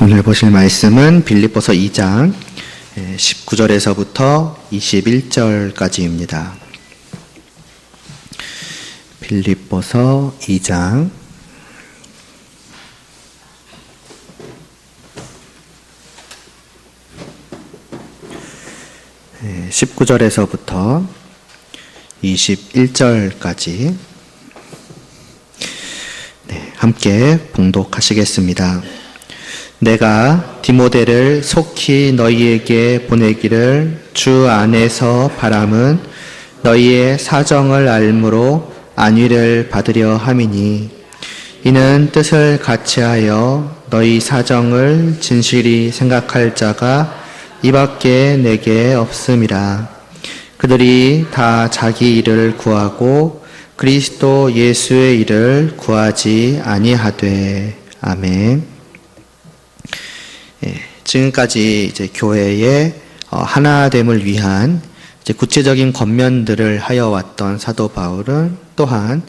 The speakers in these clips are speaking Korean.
오늘 보실 말씀은 빌립보서 2장 19절에서부터 21절까지입니다. 빌립보서 2장 19절에서부터 21절까지 함께 봉독하시겠습니다. 내가 디모데를 속히 너희에게 보내기를 주 안에서 바람은 너희의 사정을 알므로 안위를 받으려 함이니 이는 뜻을 같이하여 너희 사정을 진실히 생각할 자가 이밖에 내게 없음이라. 그들이 다 자기 일을 구하고 그리스도 예수의 일을 구하지 아니하되. 아멘. 지금까지 이제 교회의 하나됨을 위한 이제 구체적인 권면들을 하여 왔던 사도 바울은 또한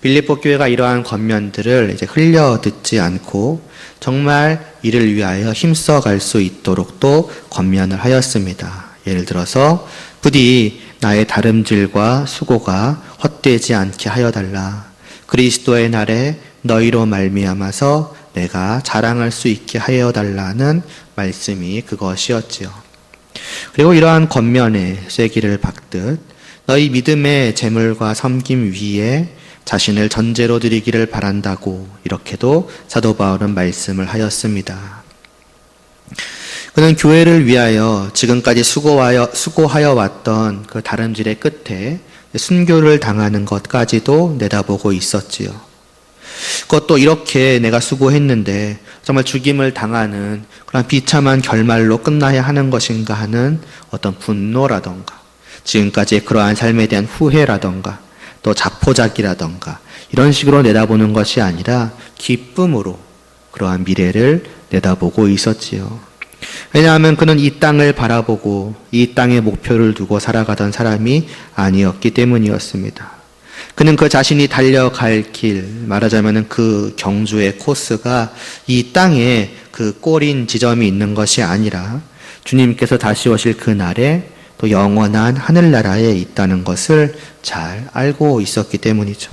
빌립보 교회가 이러한 권면들을 이제 흘려 듣지 않고 정말 이를 위하여 힘써 갈 수 있도록 또 권면을 하였습니다. 예를 들어서 부디 나의 다름질과 수고가 헛되지 않게 하여 달라. 그리스도의 날에 너희로 말미암아서 내가 자랑할 수 있게 하여 달라는 말씀이 그것이었지요. 그리고 이러한 권면에 쐐기를 박듯 너희 믿음의 재물과 섬김 위에 자신을 전제로 드리기를 바란다고 이렇게도 사도 바울은 말씀을 하였습니다. 그는 교회를 위하여 지금까지 수고하여 왔던 그 다름질의 끝에 순교를 당하는 것까지도 내다보고 있었지요. 그것도 이렇게 내가 수고했는데 정말 죽임을 당하는 그런 비참한 결말로 끝나야 하는 것인가 하는 어떤 분노라던가 지금까지의 그러한 삶에 대한 후회라던가 또 자포자기라던가 이런 식으로 내다보는 것이 아니라 기쁨으로 그러한 미래를 내다보고 있었지요. 왜냐하면 그는 이 땅을 바라보고 이 땅의 목표를 두고 살아가던 사람이 아니었기 때문이었습니다. 그는 그 자신이 달려갈 길, 말하자면 그 경주의 코스가 이 땅에 그 꼬린 지점이 있는 것이 아니라 주님께서 다시 오실 그 날에 또 영원한 하늘나라에 있다는 것을 잘 알고 있었기 때문이죠.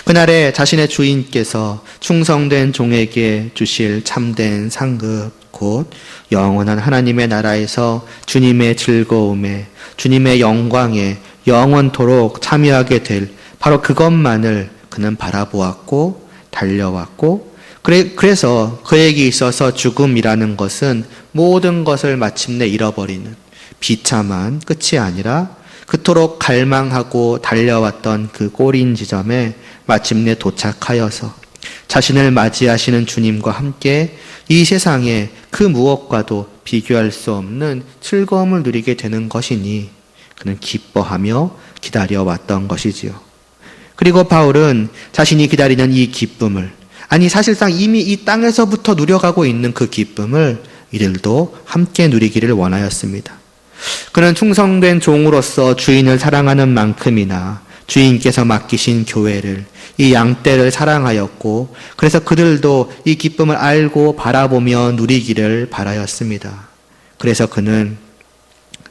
그날에 자신의 주인께서 충성된 종에게 주실 참된 상급, 곧 영원한 하나님의 나라에서 주님의 즐거움에, 주님의 영광에 영원토록 참여하게 될 바로 그것만을 그는 바라보았고 달려왔고 그래서 그에게 있어서 죽음이라는 것은 모든 것을 마침내 잃어버리는 비참한 끝이 아니라 그토록 갈망하고 달려왔던 그 꼬린 지점에 마침내 도착하여서 자신을 맞이하시는 주님과 함께 이 세상에 그 무엇과도 비교할 수 없는 즐거움을 누리게 되는 것이니 그는 기뻐하며 기다려왔던 것이지요. 그리고 바울은 자신이 기다리는 이 기쁨을, 아니 사실상 이미 이 땅에서부터 누려가고 있는 그 기쁨을 이들도 함께 누리기를 원하였습니다. 그는 충성된 종으로서 주인을 사랑하는 만큼이나 주인께서 맡기신 교회를, 이 양떼를 사랑하였고 그래서 그들도 이 기쁨을 알고 바라보며 누리기를 바라였습니다. 그래서 그는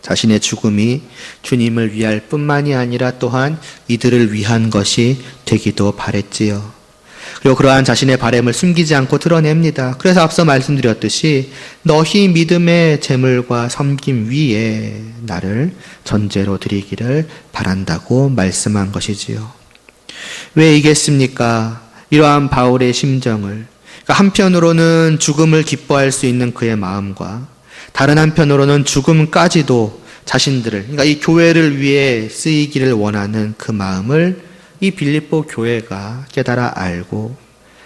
자신의 죽음이 주님을 위할 뿐만이 아니라 또한 이들을 위한 것이 되기도 바랬지요. 그리고 그러한 자신의 바람을 숨기지 않고 드러냅니다. 그래서 앞서 말씀드렸듯이 너희 믿음의 재물과 섬김 위에 나를 전제로 드리기를 바란다고 말씀한 것이지요. 왜 이겠습니까? 이러한 바울의 심정을, 그러니까 한편으로는 죽음을 기뻐할 수 있는 그의 마음과 다른 한편으로는 죽음까지도 자신들을, 그러니까 이 교회를 위해 쓰이기를 원하는 그 마음을 이 빌립보 교회가 깨달아 알고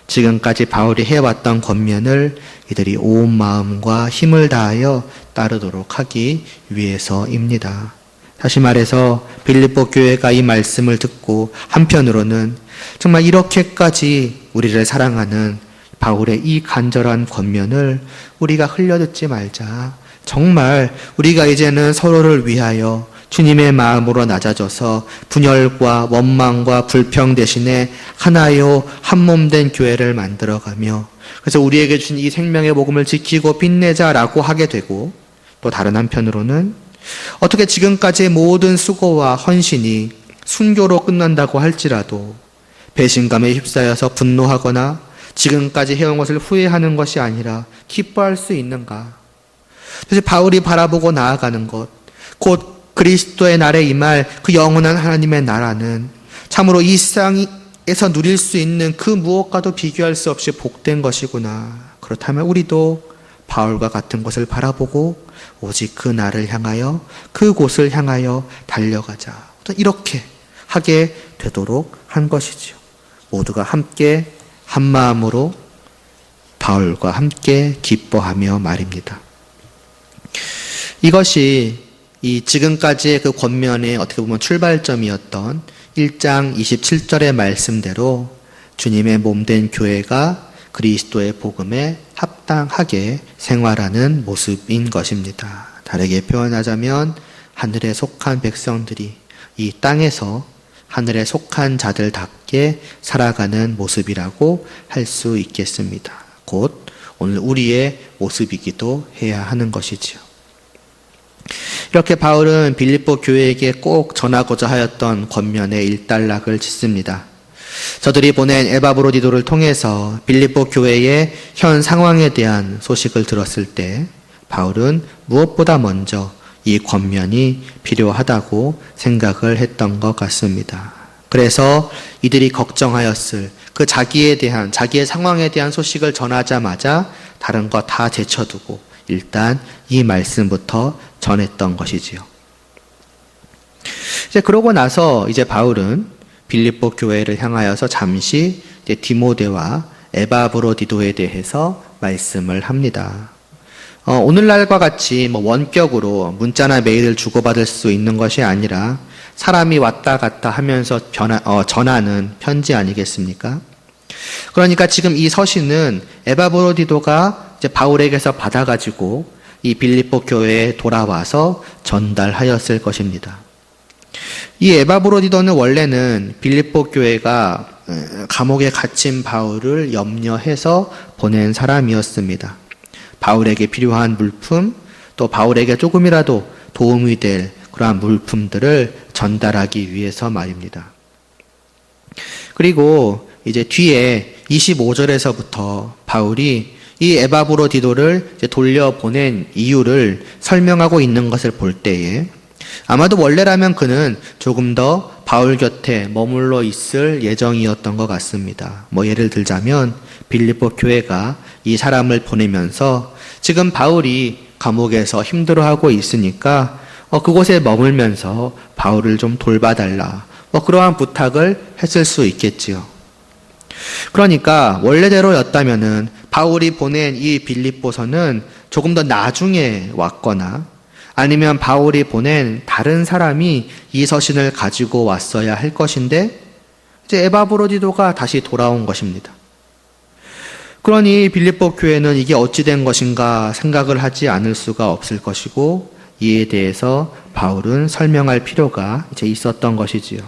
지금까지 바울이 해왔던 권면을 이들이 온 마음과 힘을 다하여 따르도록 하기 위해서입니다. 다시 말해서 빌립보 교회가 이 말씀을 듣고 한편으로는 정말 이렇게까지 우리를 사랑하는 바울의 이 간절한 권면을 우리가 흘려듣지 말자. 정말 우리가 이제는 서로를 위하여 주님의 마음으로 낮아져서 분열과 원망과 불평 대신에 하나요 한 몸 된 교회를 만들어가며 그래서 우리에게 준 이 생명의 복음을 지키고 빛내자라고 하게 되고 또 다른 한편으로는 어떻게 지금까지의 모든 수고와 헌신이 순교로 끝난다고 할지라도 배신감에 휩싸여서 분노하거나 지금까지 해온 것을 후회하는 것이 아니라 기뻐할 수 있는가? 그래서 바울이 바라보고 나아가는 것, 곧 그리스도의 날에 임할 그 영원한 하나님의 나라는 참으로 이 세상에서 누릴 수 있는 그 무엇과도 비교할 수 없이 복된 것이구나. 그렇다면 우리도 바울과 같은 것을 바라보고 오직 그 날을 향하여 그곳을 향하여 달려가자. 이렇게 하게 되도록 한 것이지요. 모두가 함께 한 마음으로 바울과 함께 기뻐하며 말입니다. 이것이 이 지금까지의 그 권면의 어떻게 보면 출발점이었던 1장 27절의 말씀대로 주님의 몸된 교회가 그리스도의 복음에 합당하게 생활하는 모습인 것입니다. 다르게 표현하자면 하늘에 속한 백성들이 이 땅에서 하늘에 속한 자들답게 살아가는 모습이라고 할 수 있겠습니다. 곧 오늘 우리의 모습이기도 해야 하는 것이지요. 이렇게 바울은 빌립보 교회에게 꼭 전하고자 하였던 권면의 일단락을 짓습니다. 저들이 보낸 에바브로디도를 통해서 빌립보 교회의 현 상황에 대한 소식을 들었을 때 바울은 무엇보다 먼저 이 권면이 필요하다고 생각을 했던 것 같습니다. 그래서 이들이 걱정하였을 그 자기의 상황에 대한 소식을 전하자마자 다른 거 다 제쳐두고 일단 이 말씀부터 전했던 것이지요. 이제 그러고 나서 이제 바울은 빌립보 교회를 향하여서 잠시 이제 디모데와 에바브로디도에 대해서 말씀을 합니다. 오늘날과 같이 원격으로 문자나 메일을 주고받을 수 있는 것이 아니라 사람이 왔다 갔다 하면서 전하는 편지 아니겠습니까? 그러니까 지금 이 서신은 에바브로디도가 이제 바울에게서 받아가지고 이 빌립보 교회에 돌아와서 전달하였을 것입니다. 이 에바브로디도는 원래는 빌립보 교회가 감옥에 갇힌 바울을 염려해서 보낸 사람이었습니다. 바울에게 필요한 물품, 또 바울에게 조금이라도 도움이 될 그러한 물품들을 전달하기 위해서 말입니다. 그리고 이제 뒤에 25절에서부터 바울이 이 에바브로디도를 돌려보낸 이유를 설명하고 있는 것을 볼 때에 아마도 원래라면 그는 조금 더 바울 곁에 머물러 있을 예정이었던 것 같습니다. 예를 들자면 빌립보 교회가 이 사람을 보내면서 지금 바울이 감옥에서 힘들어하고 있으니까 그곳에 머물면서 바울을 좀 돌봐달라. 그러한 부탁을 했을 수 있겠지요. 그러니까 원래대로였다면은 바울이 보낸 이 빌립보서는 조금 더 나중에 왔거나 아니면 바울이 보낸 다른 사람이 이 서신을 가지고 왔어야 할 것인데 이제 에바브로디도가 다시 돌아온 것입니다. 그러니 빌립보 교회는 이게 어찌 된 것인가 생각을 하지 않을 수가 없을 것이고 이에 대해서 바울은 설명할 필요가 이제 있었던 것이지요.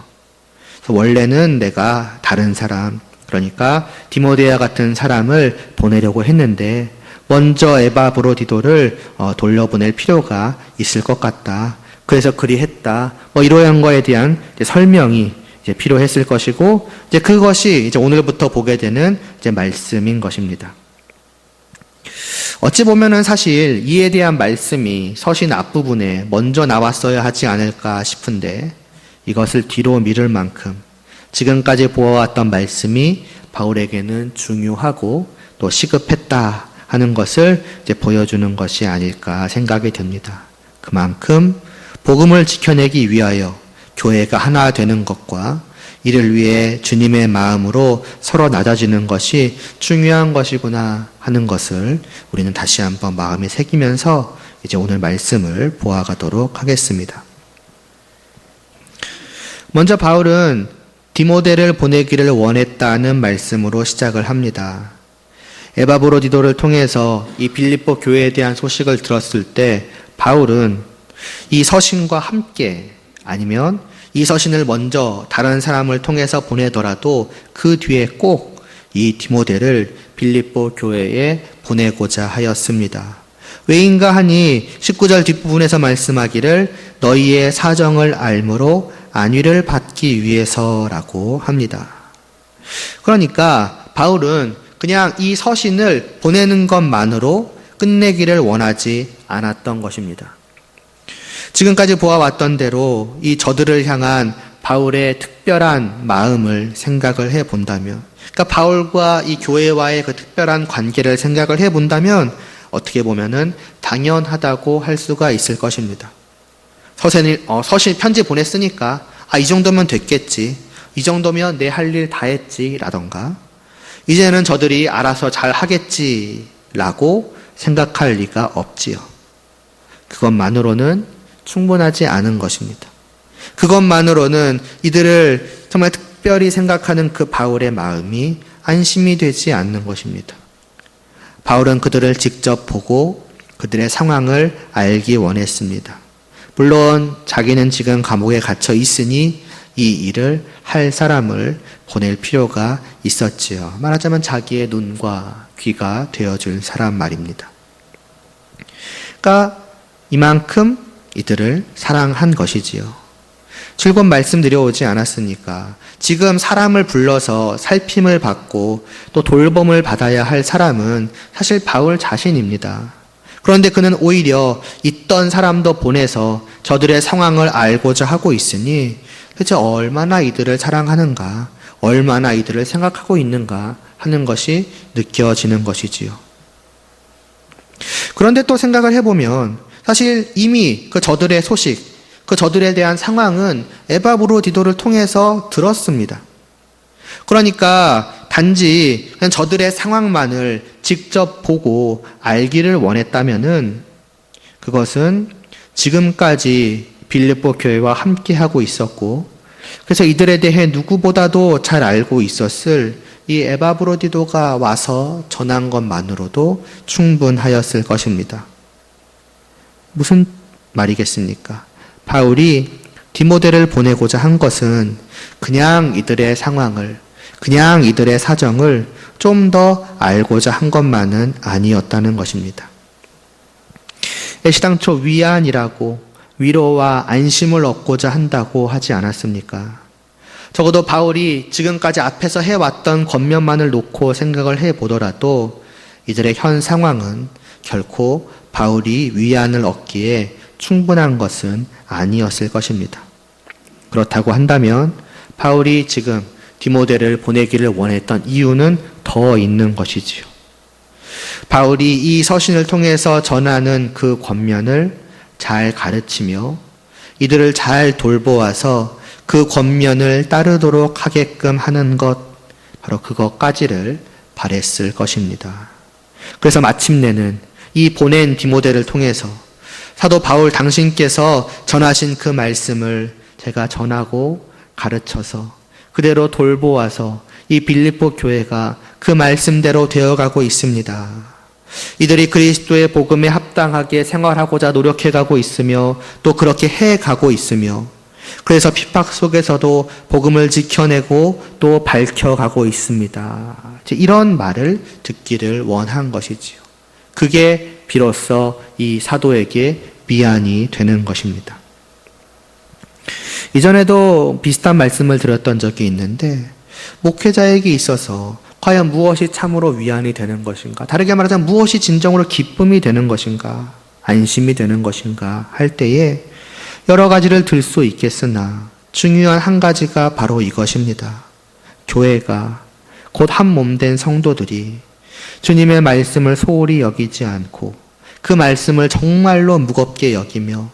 그래서 원래는 내가 다른 사람, 그러니까 디모데와 같은 사람을 보내려고 했는데 먼저 에바브로디도를 돌려보낼 필요가 있을 것 같다. 그래서 그리했다. 이러한 거에 대한 이제 설명이 이제 필요했을 것이고 이제 그것이 이제 오늘부터 보게 되는 이제 말씀인 것입니다. 어찌 보면은 사실 이에 대한 말씀이 서신 앞부분에 먼저 나왔어야 하지 않을까 싶은데 이것을 뒤로 미룰 만큼 지금까지 보아왔던 말씀이 바울에게는 중요하고 또 시급했다 하는 것을 이제 보여주는 것이 아닐까 생각이 듭니다. 그만큼 복음을 지켜내기 위하여 교회가 하나 되는 것과 이를 위해 주님의 마음으로 서로 낮아지는 것이 중요한 것이구나 하는 것을 우리는 다시 한번 마음에 새기면서 이제 오늘 말씀을 보아가도록 하겠습니다. 먼저 바울은 디모데를 보내기를 원했다는 말씀으로 시작을 합니다. 에바브로디도를 통해서 이 빌립보 교회에 대한 소식을 들었을 때 바울은 이 서신과 함께 아니면 이 서신을 먼저 다른 사람을 통해서 보내더라도 그 뒤에 꼭 이 디모데를 빌립보 교회에 보내고자 하였습니다. 왜인가 하니 19절 뒷부분에서 말씀하기를 너희의 사정을 알므로 안위를 받기 위해서라고 합니다. 그러니까 바울은 그냥 이 서신을 보내는 것만으로 끝내기를 원하지 않았던 것입니다. 지금까지 보아왔던 대로 이 저들을 향한 바울의 특별한 마음을 생각을 해본다면, 그러니까 바울과 이 교회와의 그 특별한 관계를 생각을 해본다면 어떻게 보면은 당연하다고 할 수가 있을 것입니다. 서신 편지 보냈으니까 이 정도면 됐겠지, 이 정도면 내 할 일 다 했지 라던가, 이제는 저들이 알아서 잘 하겠지라고 생각할 리가 없지요. 그것만으로는 충분하지 않은 것입니다. 그것만으로는 이들을 정말 특별히 생각하는 그 바울의 마음이 안심이 되지 않는 것입니다. 바울은 그들을 직접 보고 그들의 상황을 알기 원했습니다. 물론 자기는 지금 감옥에 갇혀 있으니 이 일을 할 사람을 보낼 필요가 있었지요. 말하자면 자기의 눈과 귀가 되어줄 사람 말입니다. 그러니까 이만큼 이들을 사랑한 것이지요. 즐거운 말씀 드려오지 않았습니까? 지금 사람을 불러서 살핌을 받고 또 돌봄을 받아야 할 사람은 사실 바울 자신입니다. 그런데 그는 오히려 있던 사람도 보내서 저들의 상황을 알고자 하고 있으니 대체 얼마나 이들을 사랑하는가, 얼마나 이들을 생각하고 있는가 하는 것이 느껴지는 것이지요. 그런데 또 생각을 해보면 사실 이미 그 저들의 소식, 그 저들에 대한 상황은 에바브로디도를 통해서 들었습니다. 그러니까 단지 그냥 저들의 상황만을 직접 보고 알기를 원했다면은 그것은 지금까지 빌립보 교회와 함께하고 있었고, 그래서 이들에 대해 누구보다도 잘 알고 있었을 이 에바브로디도가 와서 전한 것만으로도 충분하였을 것입니다. 무슨 말이겠습니까? 바울이 디모데를 보내고자 한 것은 그냥 이들의 상황을, 그냥 이들의 사정을 좀 더 알고자 한 것만은 아니었다는 것입니다. 애시당초 위안이라고 위로와 안심을 얻고자 한다고 하지 않았습니까? 적어도 바울이 지금까지 앞에서 해왔던 겉면만을 놓고 생각을 해보더라도 이들의 현 상황은 결코 바울이 위안을 얻기에 충분한 것은 아니었을 것입니다. 그렇다고 한다면 바울이 지금 디모데를 보내기를 원했던 이유는 더 있는 것이지요. 바울이 이 서신을 통해서 전하는 그 권면을 잘 가르치며 이들을 잘 돌보아서 그 권면을 따르도록 하게끔 하는 것, 바로 그것까지를 바랬을 것입니다. 그래서 마침내는 이 보낸 디모데를 통해서 사도 바울 당신께서 전하신 그 말씀을 제가 전하고 가르쳐서 그대로 돌보아서 이 빌립보 교회가 그 말씀대로 되어가고 있습니다. 이들이 그리스도의 복음에 합당하게 생활하고자 노력해가고 있으며 또 그렇게 해가고 있으며, 그래서 핍박 속에서도 복음을 지켜내고 또 밝혀가고 있습니다. 이런 말을 듣기를 원한 것이지요. 그게 비로소 이 사도에게 미안이 되는 것입니다. 이전에도 비슷한 말씀을 드렸던 적이 있는데, 목회자에게 있어서 과연 무엇이 참으로 위안이 되는 것인가, 다르게 말하자면 무엇이 진정으로 기쁨이 되는 것인가, 안심이 되는 것인가 할 때에 여러 가지를 들 수 있겠으나 중요한 한 가지가 바로 이것입니다. 교회가 곧 한 몸 된 성도들이 주님의 말씀을 소홀히 여기지 않고 그 말씀을 정말로 무겁게 여기며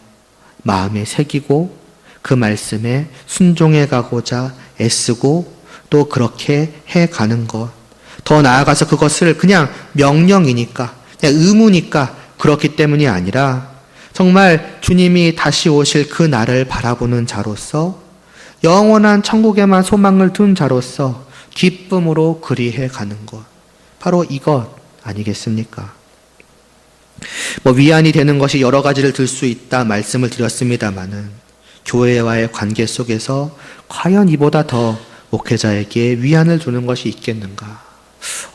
마음에 새기고 그 말씀에 순종해 가고자 애쓰고 또 그렇게 해가는 것, 더 나아가서 그것을 그냥 명령이니까, 그냥 의무니까 그렇기 때문이 아니라 정말 주님이 다시 오실 그 날을 바라보는 자로서, 영원한 천국에만 소망을 둔 자로서 기쁨으로 그리해 가는 것, 바로 이것 아니겠습니까? 위안이 되는 것이 여러 가지를 들 수 있다 말씀을 드렸습니다마는 교회와의 관계 속에서 과연 이보다 더 목회자에게 위안을 주는 것이 있겠는가?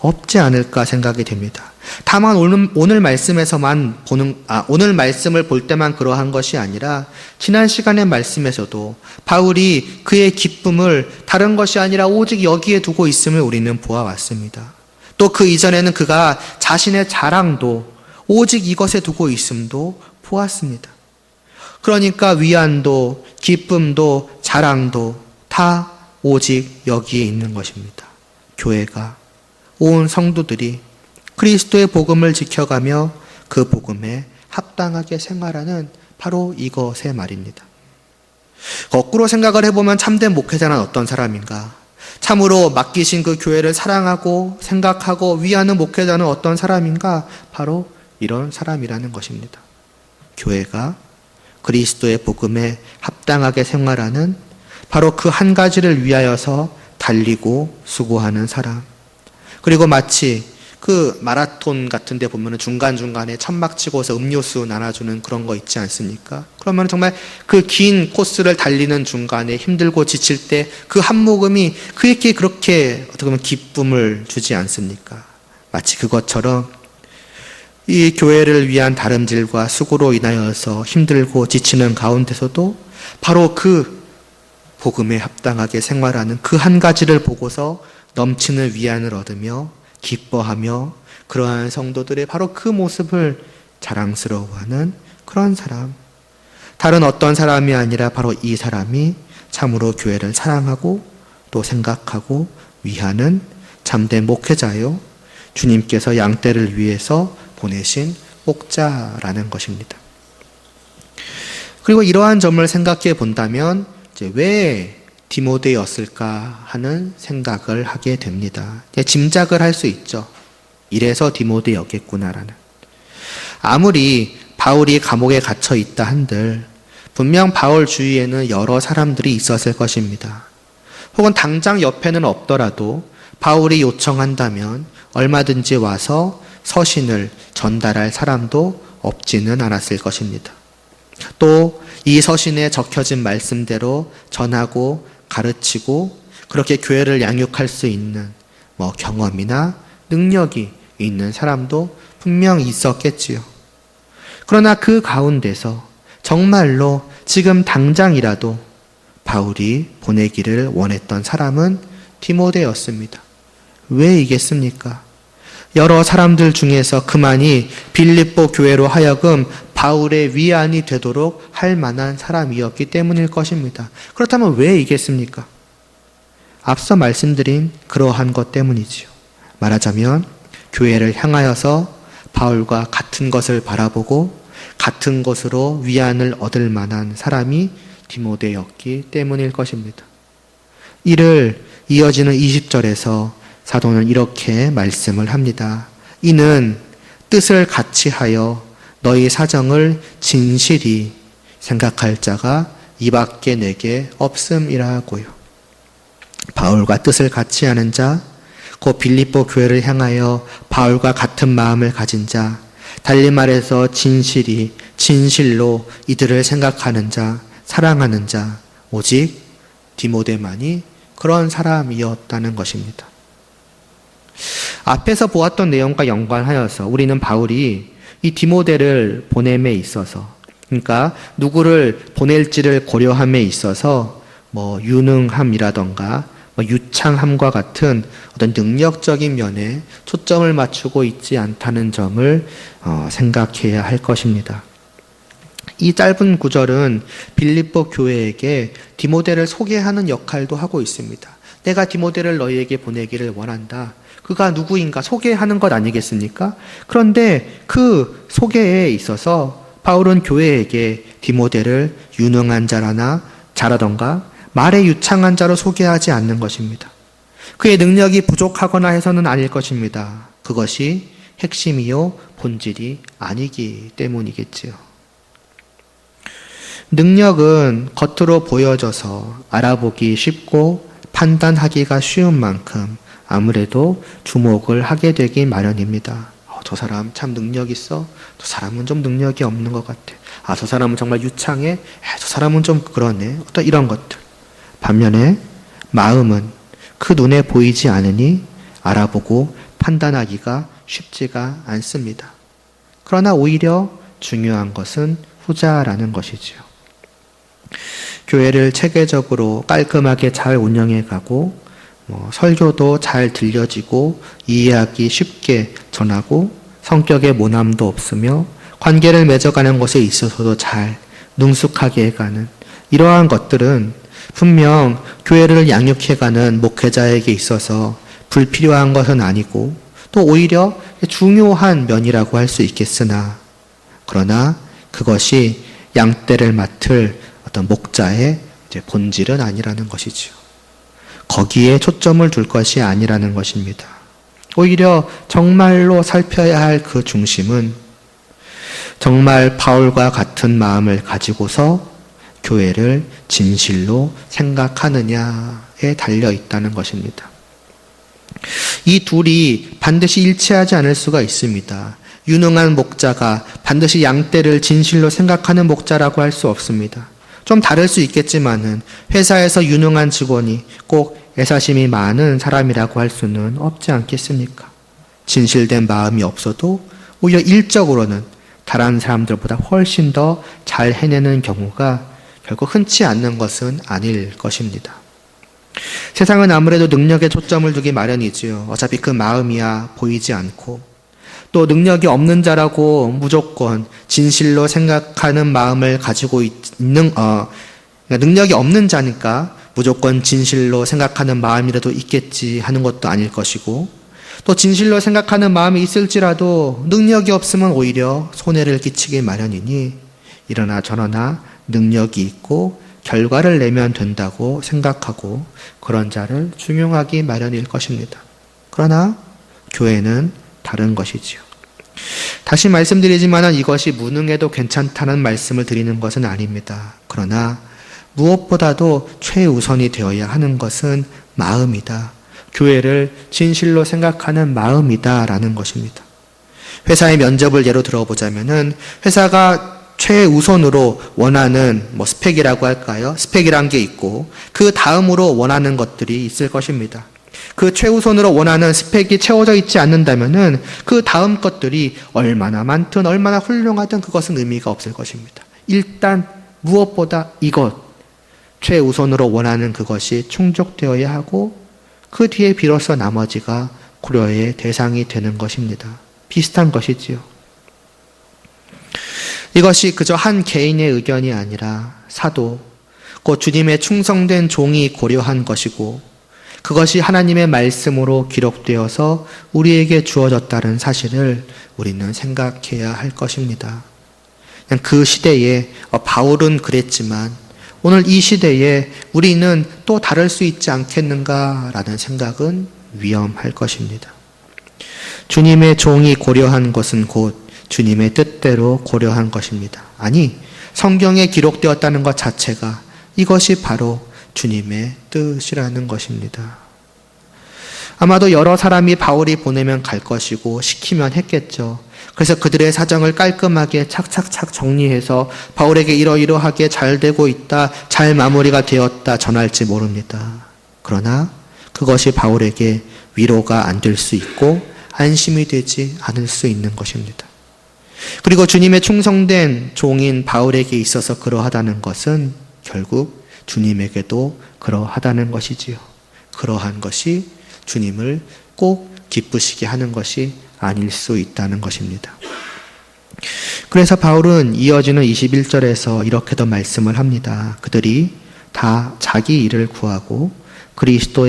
없지 않을까 생각이 됩니다. 다만 오늘 말씀에서만 오늘 말씀을 볼 때만 그러한 것이 아니라 지난 시간의 말씀에서도 바울이 그의 기쁨을 다른 것이 아니라 오직 여기에 두고 있음을 우리는 보아왔습니다. 또 그 이전에는 그가 자신의 자랑도 오직 이것에 두고 있음도 보았습니다. 그러니까 위안도 기쁨도 자랑도 다 오직 여기에 있는 것입니다. 교회가, 온 성도들이 그리스도의 복음을 지켜가며 그 복음에 합당하게 생활하는 바로 이것의 말입니다. 거꾸로 생각을 해보면 참된 목회자는 어떤 사람인가? 참으로 맡기신 그 교회를 사랑하고 생각하고 위하는 목회자는 어떤 사람인가? 바로 이런 사람이라는 것입니다. 교회가 그리스도의 복음에 합당하게 생활하는 바로 그 한 가지를 위하여서 달리고 수고하는 사람. 그리고 마치 그 마라톤 같은 데 보면 중간중간에 천막 치고서 음료수 나눠주는 그런 거 있지 않습니까? 그러면 정말 그 긴 코스를 달리는 중간에 힘들고 지칠 때 그 한 모금이 그에게 그렇게 어떻게 보면 기쁨을 주지 않습니까? 마치 그것처럼 이 교회를 위한 다름질과 수고로 인하여서 힘들고 지치는 가운데서도 바로 그 복음에 합당하게 생활하는 그 한 가지를 보고서 넘치는 위안을 얻으며 기뻐하며 그러한 성도들의 바로 그 모습을 자랑스러워하는 그런 사람. 다른 어떤 사람이 아니라 바로 이 사람이 참으로 교회를 사랑하고 또 생각하고 위하는 참된 목회자요. 주님께서 양떼를 위해서 보내신 목자라는 것입니다. 그리고 이러한 점을 생각해 본다면 이제 왜 디모데였을까 하는 생각을 하게 됩니다. 짐작을 할 수 있죠. 이래서 디모데였겠구나라는. 아무리 바울이 감옥에 갇혀 있다 한들 분명 바울 주위에는 여러 사람들이 있었을 것입니다. 혹은 당장 옆에는 없더라도 바울이 요청한다면 얼마든지 와서 서신을 전달할 사람도 없지는 않았을 것입니다. 또 이 서신에 적혀진 말씀대로 전하고 가르치고 그렇게 교회를 양육할 수 있는 경험이나 능력이 있는 사람도 분명 있었겠지요. 그러나 그 가운데서 정말로 지금 당장이라도 바울이 보내기를 원했던 사람은 디모데였습니다. 왜 이겠습니까? 여러 사람들 중에서 그만이 빌립보 교회로 하여금 바울의 위안이 되도록 할 만한 사람이었기 때문일 것입니다. 그렇다면 왜 이겠습니까? 앞서 말씀드린 그러한 것 때문이지요. 말하자면 교회를 향하여서 바울과 같은 것을 바라보고 같은 것으로 위안을 얻을 만한 사람이 디모데였기 때문일 것입니다. 이를 이어지는 20절에서 사도는 이렇게 말씀을 합니다. 이는 뜻을 같이 하여 너희 사정을 진실히 생각할 자가 이밖에 내게 없음이라고요. 바울과 뜻을 같이 하는 자, 곧 빌립보 교회를 향하여 바울과 같은 마음을 가진 자, 달리 말해서 진실로 이들을 생각하는 자, 사랑하는 자, 오직 디모데만이 그런 사람이었다는 것입니다. 앞에서 보았던 내용과 연관하여서 우리는 바울이 이 디모데를 보냄에 있어서, 그러니까 누구를 보낼지를 고려함에 있어서 유능함이라던가 유창함과 같은 어떤 능력적인 면에 초점을 맞추고 있지 않다는 점을 생각해야 할 것입니다. 이 짧은 구절은 빌립보 교회에게 디모데를 소개하는 역할도 하고 있습니다. 내가 디모데를 너희에게 보내기를 원한다. 그가 누구인가 소개하는 것 아니겠습니까? 그런데 그 소개에 있어서 바울은 교회에게 디모데를 유능한 자라던가 말에 유창한 자로 소개하지 않는 것입니다. 그의 능력이 부족하거나 해서는 아닐 것입니다. 그것이 핵심이요 본질이 아니기 때문이겠지요. 능력은 겉으로 보여져서 알아보기 쉽고 판단하기가 쉬운 만큼 아무래도 주목을 하게 되기 마련입니다. 저 사람 참 능력 있어. 저 사람은 좀 능력이 없는 것 같아. 저 사람은 정말 유창해. 저 사람은 좀 그러네. 어떤 이런 것들. 반면에 마음은 그 눈에 보이지 않으니 알아보고 판단하기가 쉽지가 않습니다. 그러나 오히려 중요한 것은 후자라는 것이지요. 교회를 체계적으로 깔끔하게 잘 운영해 가고 설교도 잘 들려지고 이해하기 쉽게 전하고 성격에 모남도 없으며 관계를 맺어가는 것에 있어서도 잘 능숙하게 해가는 이러한 것들은 분명 교회를 양육해가는 목회자에게 있어서 불필요한 것은 아니고 또 오히려 중요한 면이라고 할 수 있겠으나 그러나 그것이 양떼를 맡을 어떤 목자의 본질은 아니라는 것이지요. 거기에 초점을 둘 것이 아니라는 것입니다. 오히려 정말로 살펴야 할 그 중심은 정말 바울과 같은 마음을 가지고서 교회를 진실로 생각하느냐에 달려 있다는 것입니다. 이 둘이 반드시 일치하지 않을 수가 있습니다. 유능한 목자가 반드시 양떼를 진실로 생각하는 목자라고 할 수 없습니다. 좀 다를 수 있겠지만은 회사에서 유능한 직원이 꼭 애사심이 많은 사람이라고 할 수는 없지 않겠습니까? 진실된 마음이 없어도 오히려 일적으로는 다른 사람들보다 훨씬 더 잘 해내는 경우가 결국 흔치 않는 것은 아닐 것입니다. 세상은 아무래도 능력에 초점을 두기 마련이지요. 어차피 그 마음이야 보이지 않고 또 능력이 없는 자라고 무조건 진실로 생각하는 마음을 가지고 있는 능력이 없는 자니까 무조건 진실로 생각하는 마음이라도 있겠지 하는 것도 아닐 것이고 또 진실로 생각하는 마음이 있을지라도 능력이 없으면 오히려 손해를 끼치기 마련이니 이러나 저러나 능력이 있고 결과를 내면 된다고 생각하고 그런 자를 중용하기 마련일 것입니다. 그러나 교회는 다른 것이지요. 다시 말씀드리지만 이것이 무능해도 괜찮다는 말씀을 드리는 것은 아닙니다. 그러나 무엇보다도 최우선이 되어야 하는 것은 마음이다. 교회를 진실로 생각하는 마음이다라는 것입니다. 회사의 면접을 예로 들어보자면은 회사가 최우선으로 원하는 스펙이라고 할까요? 스펙이란 게 있고 그 다음으로 원하는 것들이 있을 것입니다. 그 최우선으로 원하는 스펙이 채워져 있지 않는다면은 그 다음 것들이 얼마나 많든 얼마나 훌륭하든 그것은 의미가 없을 것입니다. 일단 무엇보다 이것 최우선으로 원하는 그것이 충족되어야 하고 그 뒤에 비로소 나머지가 고려의 대상이 되는 것입니다. 비슷한 것이지요. 이것이 그저 한 개인의 의견이 아니라 사도, 곧 주님의 충성된 종이 고려한 것이고 그것이 하나님의 말씀으로 기록되어서 우리에게 주어졌다는 사실을 우리는 생각해야 할 것입니다. 그냥 그 시대에 바울은 그랬지만 오늘 이 시대에 우리는 또 다를 수 있지 않겠는가라는 생각은 위험할 것입니다. 주님의 종이 고려한 것은 곧 주님의 뜻대로 고려한 것입니다. 아니, 성경에 기록되었다는 것 자체가 이것이 바로 주님의 뜻이라는 것입니다. 아마도 여러 사람이 바울이 보내면 갈 것이고 시키면 했겠죠. 그래서 그들의 사정을 깔끔하게 착착착 정리해서 바울에게 이러이러하게 잘 되고 있다, 잘 마무리가 되었다 전할지 모릅니다. 그러나 그것이 바울에게 위로가 안 될 수 있고 안심이 되지 않을 수 있는 것입니다. 그리고 주님의 충성된 종인 바울에게 있어서 그러하다는 것은 결국 주님에게도 그러하다는 것이지요. 그러한 것이 주님을 꼭 기쁘시게 하는 것이 아닐 수 있다는 것입니다. 그래서 바울은 이어지는 21절에서 이렇게도 말씀을 합니다. 그들이 다 자기 일을 구하고 그리스도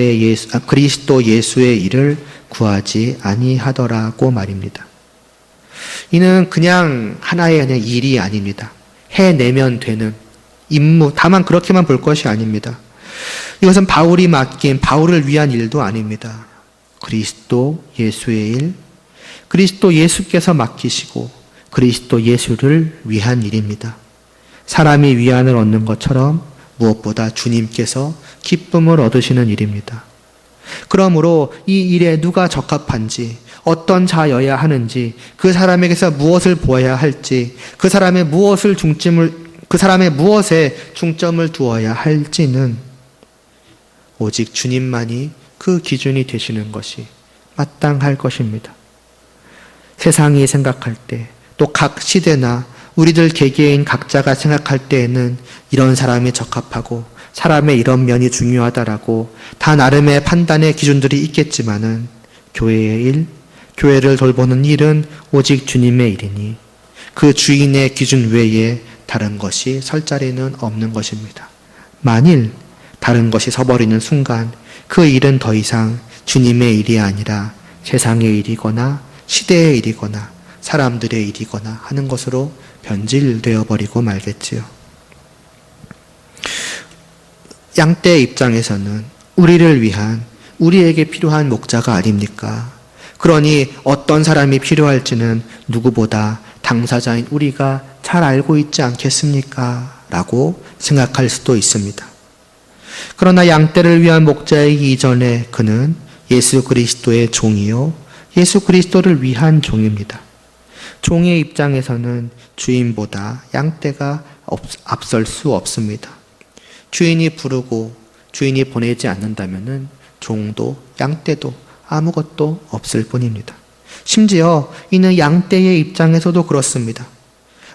예수의 일을 구하지 아니하더라고 말입니다. 이는 그냥 하나의 그냥 일이 아닙니다. 해내면 되는 임무, 다만 그렇게만 볼 것이 아닙니다. 이것은 바울이 맡긴 바울을 위한 일도 아닙니다. 그리스도 예수의 일, 그리스도 예수께서 맡기시고 그리스도 예수를 위한 일입니다. 사람이 위안을 얻는 것처럼 무엇보다 주님께서 기쁨을 얻으시는 일입니다. 그러므로 이 일에 누가 적합한지, 어떤 자여야 하는지, 그 사람에게서 무엇을 보아야 할지, 그 사람의 무엇에 중점을 두어야 할지는 오직 주님만이 그 기준이 되시는 것이 마땅할 것입니다. 세상이 생각할 때, 또 각 시대나 우리들 개개인 각자가 생각할 때에는 이런 사람이 적합하고 사람의 이런 면이 중요하다라고 다 나름의 판단의 기준들이 있겠지만은 교회의 일, 교회를 돌보는 일은 오직 주님의 일이니 그 주인의 기준 외에 다른 것이 설 자리는 없는 것입니다. 만일 다른 것이 서버리는 순간 그 일은 더 이상 주님의 일이 아니라 세상의 일이거나 시대의 일이거나 사람들의 일이거나 하는 것으로 변질되어 버리고 말겠지요. 양떼의 입장에서는 우리를 위한, 우리에게 필요한 목자가 아닙니까? 그러니 어떤 사람이 필요할지는 누구보다 당사자인 우리가 잘 알고 있지 않겠습니까? 라고 생각할 수도 있습니다. 그러나 양떼를 위한 목자이기 이전에 그는 예수 그리스도의 종이요, 예수 그리스도를 위한 종입니다. 종의 입장에서는 주인보다 양떼가 앞설 수 없습니다. 주인이 부르고 주인이 보내지 않는다면은 종도 양떼도 아무것도 없을 뿐입니다. 심지어 이는 양떼의 입장에서도 그렇습니다.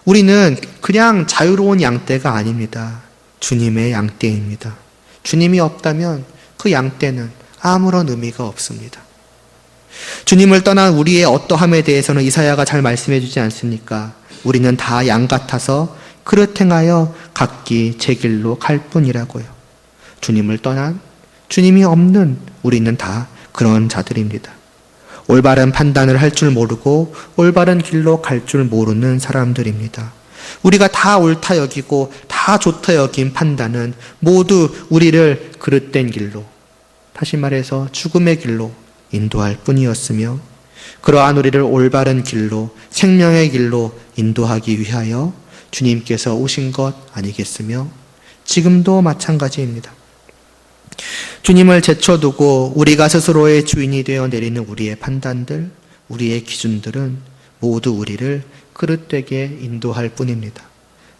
우리는 그냥 자유로운 양떼가 아닙니다. 주님의 양떼입니다. 주님이 없다면 그 양떼는 아무런 의미가 없습니다. 주님을 떠난 우리의 어떠함에 대해서는 이사야가 잘 말씀해 주지 않습니까? 우리는 다 양 같아서 그릇 행하여 각기 제 길로 갈 뿐이라고요. 주님을 떠난, 주님이 없는 우리는 다 그런 자들입니다. 올바른 판단을 할 줄 모르고 올바른 길로 갈 줄 모르는 사람들입니다. 우리가 다 옳다 여기고 다 좋다 여긴 판단은 모두 우리를 그릇된 길로, 다시 말해서 죽음의 길로 인도할 뿐이었으며, 그러한 우리를 올바른 길로, 생명의 길로 인도하기 위하여 주님께서 오신 것 아니겠으며 지금도 마찬가지입니다. 주님을 제쳐두고 우리가 스스로의 주인이 되어 내리는 우리의 판단들, 우리의 기준들은 모두 우리를 그릇되게 인도할 뿐입니다.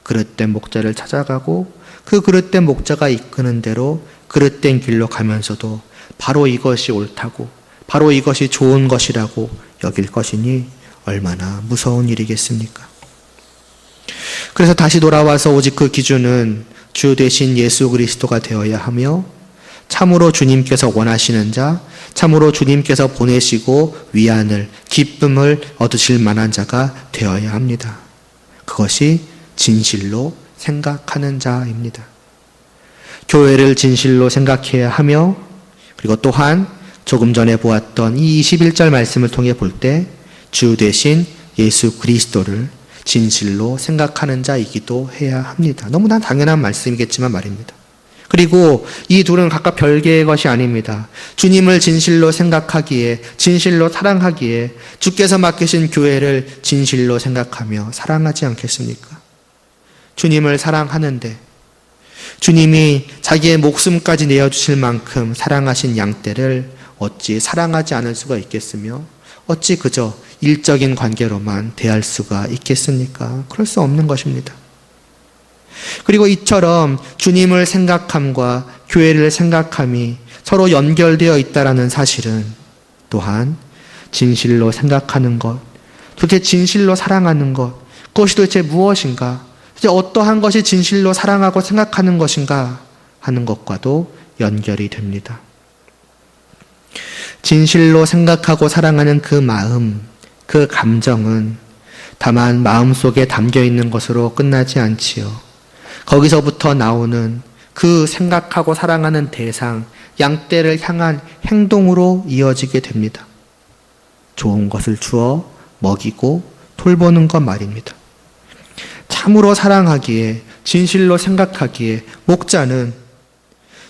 그릇된 목자를 찾아가고 그 그릇된 목자가 이끄는 대로 그릇된 길로 가면서도 바로 이것이 옳다고, 바로 이것이 좋은 것이라고 여길 것이니 얼마나 무서운 일이겠습니까? 그래서 다시 돌아와서 오직 그 기준은 주 되신 예수 그리스도가 되어야 하며, 참으로 주님께서 원하시는 자, 참으로 주님께서 보내시고 위안을, 기쁨을 얻으실 만한 자가 되어야 합니다. 그것이 진실로 생각하는 자입니다. 교회를 진실로 생각해야 하며, 그리고 또한 조금 전에 보았던 이 21절 말씀을 통해 볼 때 주 되신 예수 그리스도를 진실로 생각하는 자이기도 해야 합니다. 너무나 당연한 말씀이겠지만 말입니다. 그리고 이 둘은 각각 별개의 것이 아닙니다. 주님을 진실로 생각하기에, 진실로 사랑하기에 주께서 맡기신 교회를 진실로 생각하며 사랑하지 않겠습니까? 주님을 사랑하는데 주님이 자기의 목숨까지 내어주실 만큼 사랑하신 양떼를 어찌 사랑하지 않을 수가 있겠으며 어찌 그저 일적인 관계로만 대할 수가 있겠습니까? 그럴 수 없는 것입니다. 그리고 이처럼 주님을 생각함과 교회를 생각함이 서로 연결되어 있다는 사실은 또한 진실로 생각하는 것, 도대체 진실로 사랑하는 것, 그것이 도대체 무엇인가, 도대체 어떠한 것이 진실로 사랑하고 생각하는 것인가 하는 것과도 연결이 됩니다. 진실로 생각하고 사랑하는 그 마음, 그 감정은 다만 마음속에 담겨 있는 것으로 끝나지 않지요. 거기서부터 나오는 그 생각하고 사랑하는 대상, 양떼를 향한 행동으로 이어지게 됩니다. 좋은 것을 주어 먹이고 돌보는 것 말입니다. 참으로 사랑하기에, 진실로 생각하기에 목자는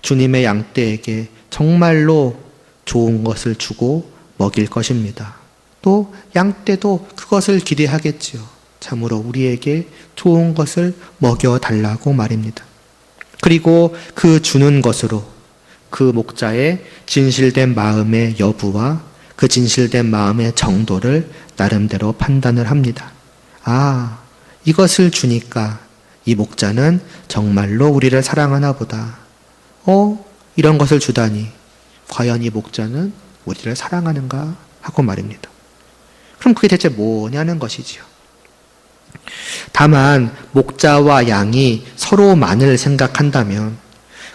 주님의 양떼에게 정말로 좋은 것을 주고 먹일 것입니다. 또 양떼도 그것을 기대하겠지요. 참으로 우리에게 좋은 것을 먹여달라고 말입니다. 그리고 그 주는 것으로 그 목자의 진실된 마음의 여부와 그 진실된 마음의 정도를 나름대로 판단을 합니다. 아, 이것을 주니까 이 목자는 정말로 우리를 사랑하나 보다. 이런 것을 주다니 과연 이 목자는 우리를 사랑하는가 하고 말입니다. 그럼 그게 대체 뭐냐는 것이지요. 다만 목자와 양이 서로만을 생각한다면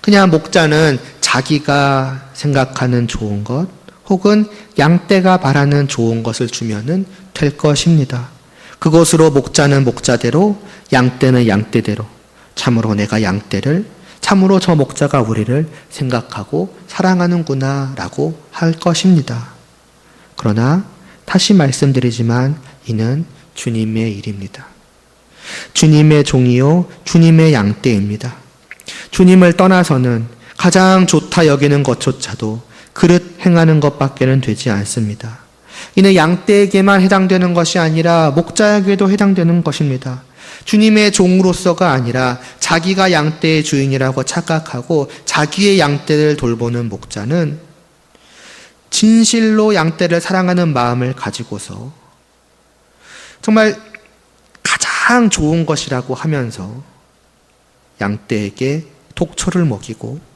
그냥 목자는 자기가 생각하는 좋은 것 혹은 양떼가 바라는 좋은 것을 주면은 될 것입니다. 그것으로 목자는 목자대로 양떼는 양떼대로 참으로 내가 양떼를 참으로 저 목자가 우리를 생각하고 사랑하는구나 라고 할 것입니다. 그러나 다시 말씀드리지만 이는 주님의 일입니다. 주님의 종이요 주님의 양떼입니다. 주님을 떠나서는 가장 좋다 여기는 것조차도 그릇 행하는 것밖에는 되지 않습니다. 이는 양떼에게만 해당되는 것이 아니라 목자에게도 해당되는 것입니다. 주님의 종으로서가 아니라 자기가 양떼의 주인이라고 착각하고 자기의 양떼를 돌보는 목자는 진실로 양떼를 사랑하는 마음을 가지고서 정말 가장 좋은 것이라고 하면서 양떼에게 독초를 먹이고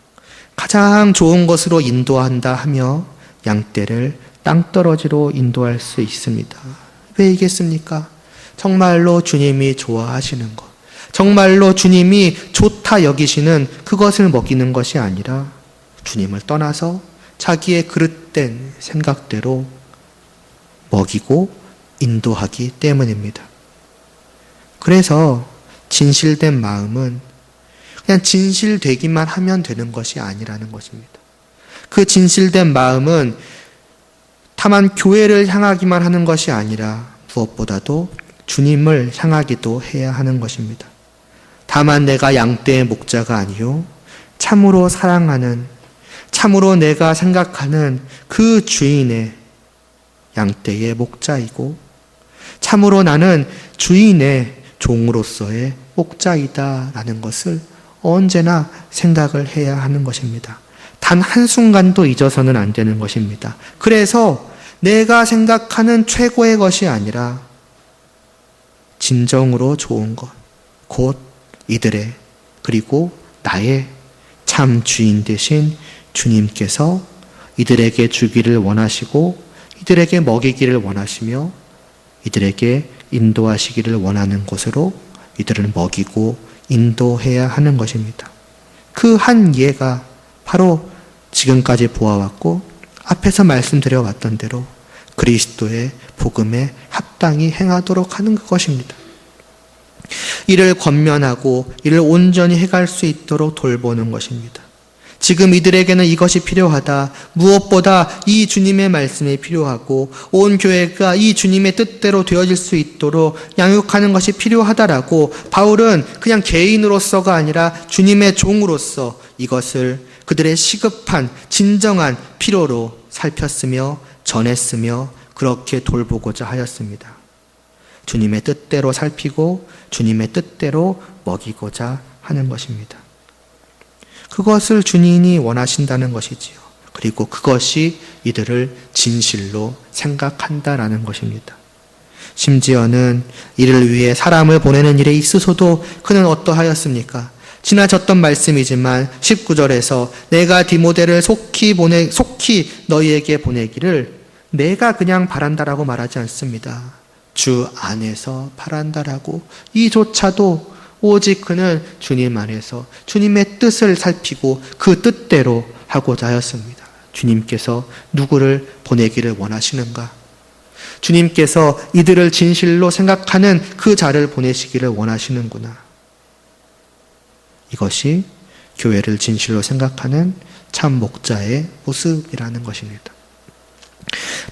가장 좋은 것으로 인도한다 하며 양떼를 땅떨어지로 인도할 수 있습니다. 왜이겠습니까? 정말로 주님이 좋아하시는 것, 정말로 주님이 좋다 여기시는 그것을 먹이는 것이 아니라 주님을 떠나서 자기의 그릇된 생각대로 먹이고 인도하기 때문입니다. 그래서 진실된 마음은 그냥 진실되기만 하면 되는 것이 아니라는 것입니다. 그 진실된 마음은 다만 교회를 향하기만 하는 것이 아니라 무엇보다도 주님을 향하기도 해야 하는 것입니다. 다만 내가 양떼의 목자가 아니요 참으로 사랑하는, 참으로 내가 생각하는 그 주인의 양떼의 목자이고 참으로 나는 주인의 종으로서의 목자이다라는 것을 언제나 생각을 해야 하는 것입니다. 단 한순간도 잊어서는 안 되는 것입니다. 그래서 내가 생각하는 최고의 것이 아니라 진정으로 좋은 것, 곧 이들의 그리고 나의 참 주인 되신 주님께서 이들에게 주기를 원하시고 이들에게 먹이기를 원하시며 이들에게 인도하시기를 원하는 곳으로 이들을 먹이고 인도해야 하는 것입니다. 그 한 예가 바로 지금까지 보아왔고 앞에서 말씀드려왔던 대로 그리스도의 복음에 합당히 행하도록 하는 그것입니다. 이를 권면하고 이를 온전히 해갈 수 있도록 돌보는 것입니다. 지금 이들에게는 이것이 필요하다. 무엇보다 이 주님의 말씀이 필요하고 온 교회가 이 주님의 뜻대로 되어질 수 있도록 양육하는 것이 필요하다라고 바울은 그냥 개인으로서가 아니라 주님의 종으로서 이것을 그들의 시급한 진정한 필요로 살폈으며 전했으며 그렇게 돌보고자 하였습니다. 주님의 뜻대로 살피고 주님의 뜻대로 먹이고자 하는 것입니다. 그것을 주님이 원하신다는 것이지요. 그리고 그것이 이들을 진실로 생각한다라는 것입니다. 심지어는 이를 위해 사람을 보내는 일에 있어서도 그는 어떠하였습니까? 지나쳤던 말씀이지만 19절에서 내가 디모데를 속히 너희에게 보내기를 내가 그냥 바란다라고 말하지 않습니다. 주 안에서 바란다라고 이조차도 오직 그는 주님 안에서 주님의 뜻을 살피고 그 뜻대로 하고자 하였습니다. 주님께서 누구를 보내기를 원하시는가? 주님께서 이들을 진실로 생각하는 그 자를 보내시기를 원하시는구나. 이것이 교회를 진실로 생각하는 참 목자의 모습이라는 것입니다.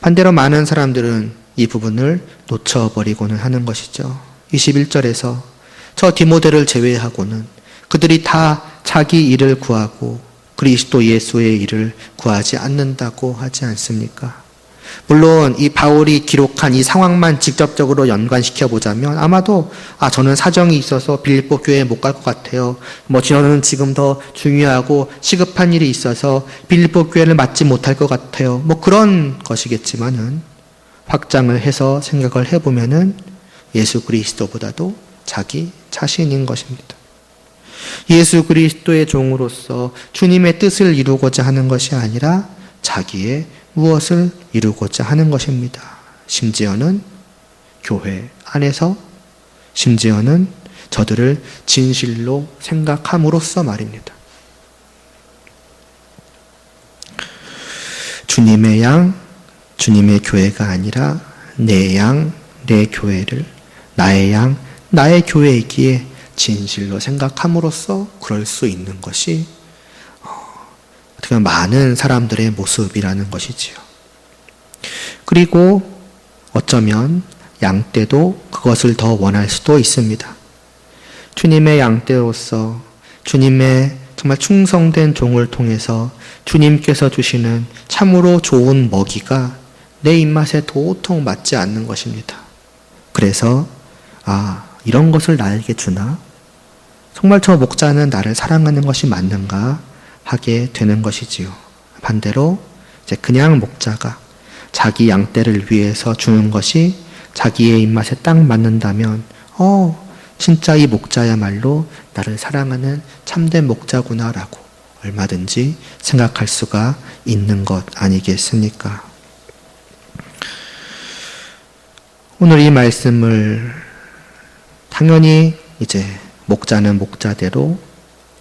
반대로 많은 사람들은 이 부분을 놓쳐버리고는 하는 것이죠. 21절에서 저 디모데를 제외하고는 그들이 다 자기 일을 구하고 그리스도 예수의 일을 구하지 않는다고 하지 않습니까? 물론 이 바울이 기록한 이 상황만 직접적으로 연관시켜 보자면 아마도 저는 사정이 있어서 빌립보 교회에 못 갈 것 같아요. 저는 지금 더 중요하고 시급한 일이 있어서 빌립보 교회를 맡지 못할 것 같아요. 그런 것이겠지만은 확장을 해서 생각을 해보면은 예수 그리스도보다도 자기 자신인 것입니다. 예수 그리스도의 종으로서 주님의 뜻을 이루고자 하는 것이 아니라 자기의 무엇을 이루고자 하는 것입니다. 심지어는 교회 안에서, 심지어는 저들을 진실로 생각함으로써 말입니다. 주님의 양, 주님의 교회가 아니라 내 양, 내 교회를, 나의 양, 나의 교회이기에 진실로 생각함으로써 그럴 수 있는 것이 어떻게 보면 많은 사람들의 모습이라는 것이지요. 그리고 어쩌면 양떼도 그것을 더 원할 수도 있습니다. 주님의 양떼로서 주님의 정말 충성된 종을 통해서 주님께서 주시는 참으로 좋은 먹이가 내 입맛에 도통 맞지 않는 것입니다. 그래서 이런 것을 나에게 주나? 정말 저 목자는 나를 사랑하는 것이 맞는가? 하게 되는 것이지요. 반대로 이제 그냥 목자가 자기 양떼를 위해서 주는 것이 자기의 입맛에 딱 맞는다면 진짜 이 목자야말로 나를 사랑하는 참된 목자구나라고 얼마든지 생각할 수가 있는 것 아니겠습니까? 오늘 이 말씀을 당연히 이제 목자는 목자대로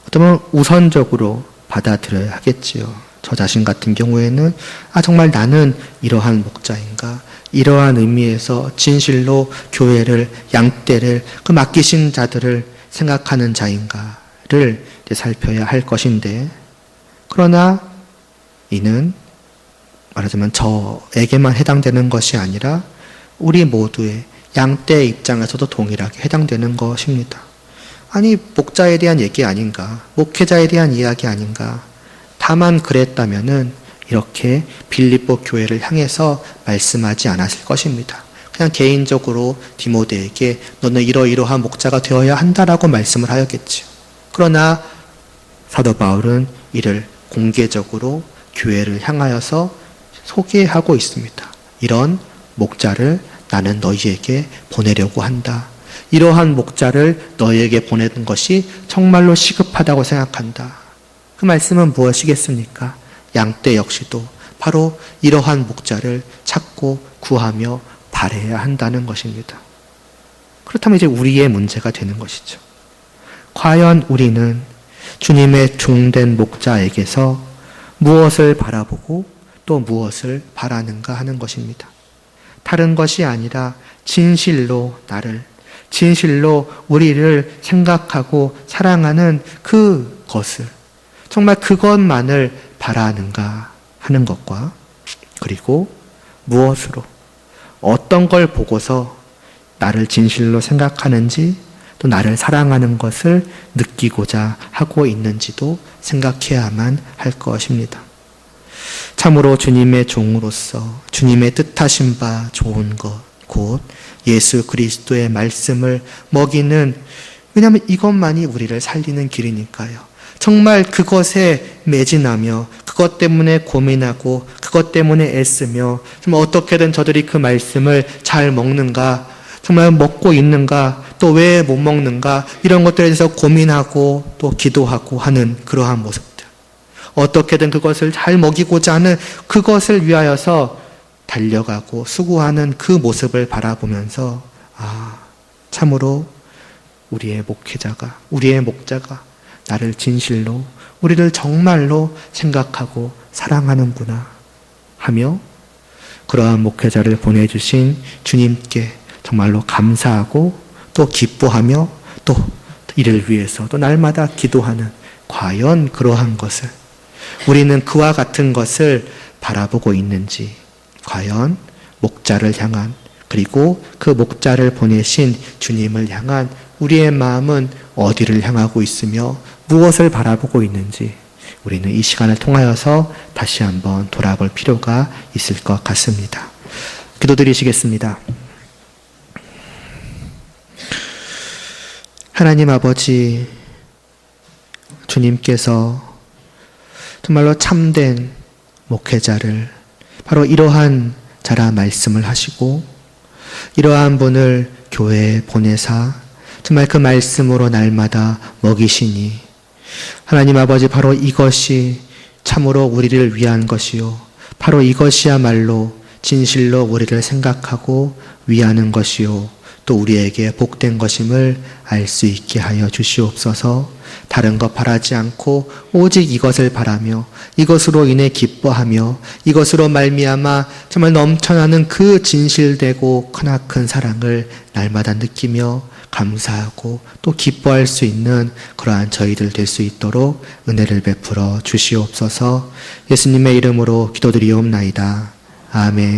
어쩌면 우선적으로 받아들여야 하겠지요. 저 자신 같은 경우에는 정말 나는 이러한 목자인가? 이러한 의미에서 진실로 교회를, 양떼를, 그 맡기신 자들을 생각하는 자인가를 살펴야 할 것인데, 그러나 이는 말하자면 저에게만 해당되는 것이 아니라 우리 모두의 양떼의 입장에서도 동일하게 해당되는 것입니다. 목자에 대한 얘기 아닌가? 목회자에 대한 이야기 아닌가? 다만 그랬다면은 이렇게 빌립보 교회를 향해서 말씀하지 않았을 것입니다. 그냥 개인적으로 디모데에게 너는 이러이러한 목자가 되어야 한다라고 말씀을 하였겠지요. 그러나 사도 바울은 이를 공개적으로 교회를 향하여서 소개하고 있습니다. 이런 목자를 나는 너희에게 보내려고 한다. 이러한 목자를 너희에게 보내는 것이 정말로 시급하다고 생각한다. 그 말씀은 무엇이겠습니까? 양떼 역시도 바로 이러한 목자를 찾고 구하며 바라야 한다는 것입니다. 그렇다면 이제 우리의 문제가 되는 것이죠. 과연 우리는 주님의 종된 목자에게서 무엇을 바라보고 또 무엇을 바라는가 하는 것입니다. 다른 것이 아니라 진실로 진실로 우리를 생각하고 사랑하는 그것을, 정말 그것만을 바라는가 하는 것과, 그리고 무엇으로, 어떤 걸 보고서 나를 진실로 생각하는지, 또 나를 사랑하는 것을 느끼고자 하고 있는지도 생각해야만 할 것입니다. 참으로 주님의 종으로서 주님의 뜻하신 바 좋은 것, 곧 예수 그리스도의 말씀을 먹이는, 왜냐하면 이것만이 우리를 살리는 길이니까요. 정말 그것에 매진하며 그것 때문에 고민하고 그것 때문에 애쓰며 정말 어떻게든 저들이 그 말씀을 잘 먹는가, 정말 먹고 있는가, 또 왜 못 먹는가, 이런 것들에 대해서 고민하고 또 기도하고 하는 그러한 모습들, 어떻게든 그것을 잘 먹이고자 하는 그것을 위하여서 달려가고 수고하는 그 모습을 바라보면서 참으로 우리의 목회자가, 우리의 목자가 나를 진실로, 우리를 정말로 생각하고 사랑하는구나 하며 그러한 목회자를 보내주신 주님께 정말로 감사하고 또 기뻐하며 또 이를 위해서 또 날마다 기도하는, 과연 그러한 것을 우리는 그와 같은 것을 바라보고 있는지, 과연 목자를 향한, 그리고 그 목자를 보내신 주님을 향한 우리의 마음은 어디를 향하고 있으며 무엇을 바라보고 있는지, 우리는 이 시간을 통하여서 다시 한번 돌아볼 필요가 있을 것 같습니다. 기도드리시겠습니다. 하나님 아버지, 주님께서 정말로 참된 목회자를 바로 이러한 자라 말씀을 하시고 이러한 분을 교회에 보내사 정말 그 말씀으로 날마다 먹이시니 하나님 아버지, 바로 이것이 참으로 우리를 위한 것이요, 바로 이것이야말로 진실로 우리를 생각하고 위하는 것이요, 또 우리에게 복된 것임을 알 수 있게 하여 주시옵소서. 다른 것 바라지 않고 오직 이것을 바라며 이것으로 인해 기뻐하며 이것으로 말미암아 정말 넘쳐나는 그 진실되고 크나큰 사랑을 날마다 느끼며 감사하고 또 기뻐할 수 있는 그러한 저희들 될 수 있도록 은혜를 베풀어 주시옵소서. 예수님의 이름으로 기도드리옵나이다. 아멘.